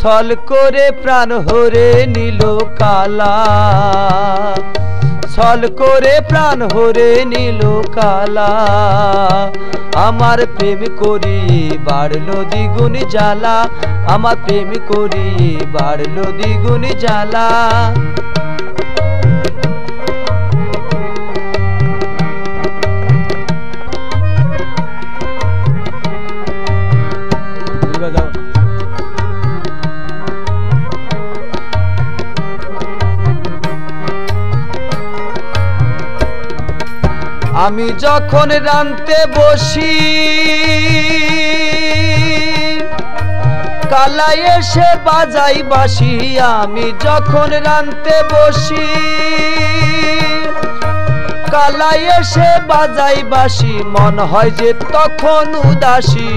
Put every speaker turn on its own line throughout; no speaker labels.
ছল করে প্রাণ হরে নিল কালা, ছল করে প্রাণ হরে নিল কালা। আমার প্রেম করি বাড়লো দ্বিগুণ জ্বালা, আমার প্রেম করি বাড়লো দ্বিগুণ জ্বালা। আমি যখন রানতে বসি কালা এসে বাজাই বাঁশি, আমি যখন রানতে বসি কালা এসে বাজাই বাঁশি। মন হয় যে তখন উদাসী,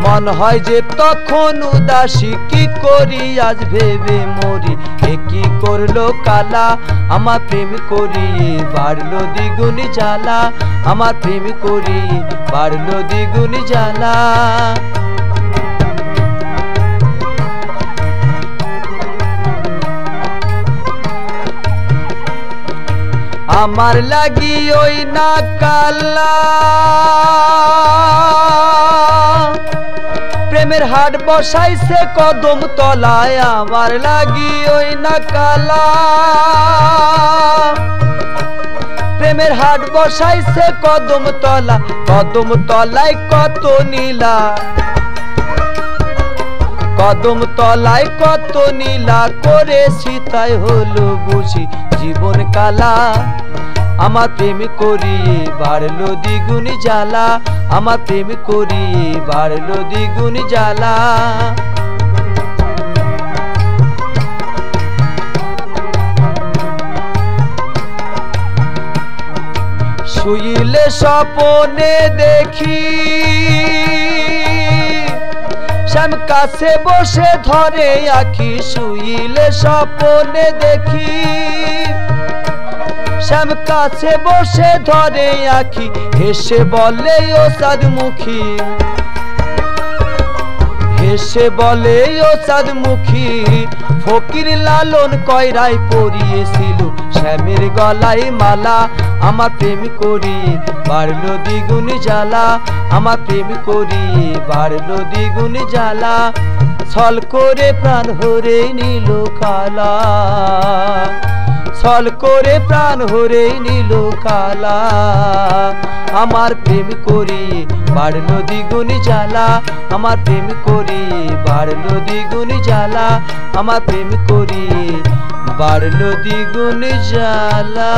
মন হয় যে তখন উদাসী। কি করি আজ ভেবে মরি, এ কি করলো কালা। আমার প্রেম করি বাড়লো দ্বিগুণ জ্বালা, আমার প্রেম করি বাড়লো দ্বিগুণ জ্বালা। আমার লাগি ওই না কালা প্রেমের হাট বসাইছে কদম তলায়, আমার লাগি ওই না কালা প্রেমের হাট বসাইছে কদম তলা। কদম তলায় কত নীলা, কদম তলায় কত নীলা করেছি তাই হলো বুঝি জীবন কালা। আমার প্রেম করি বাড়লো দ্বিগুণ জ্বালা, আমার প্রেম করি বাড়লো দ্বিগুণ জ্বালা। শুইলে স্বপনে দেখি শ্যাম কাছে বসে ধরে আঁখি, শুইলে স্বপনে দেখি শ্যাম কাছে বসে ধরে আঁখি। হেসে বলে ও সাদমুখী, হেসে বলে ও সাদমুখী ফকির লালন কয়রায় পরিয়েছিল শ্যামের গলায় মালা। আমার প্রেম করি বাড়লো দ্বিগুণ জ্বালা, আমার প্রেম করি বাড়লো দ্বিগুণ জ্বালা। ছল করে প্রাণ হরে নিল কালা, ছল করে প্রাণ হরে নিল কালা। আমার প্রেম করি বাড়লো দ্বিগুণ জ্বালা, আমার প্রেম করি বাড়লো দ্বিগুণ জ্বালা, আমার প্রেম করি বাড়লো দ্বিগুণ জ্বালা।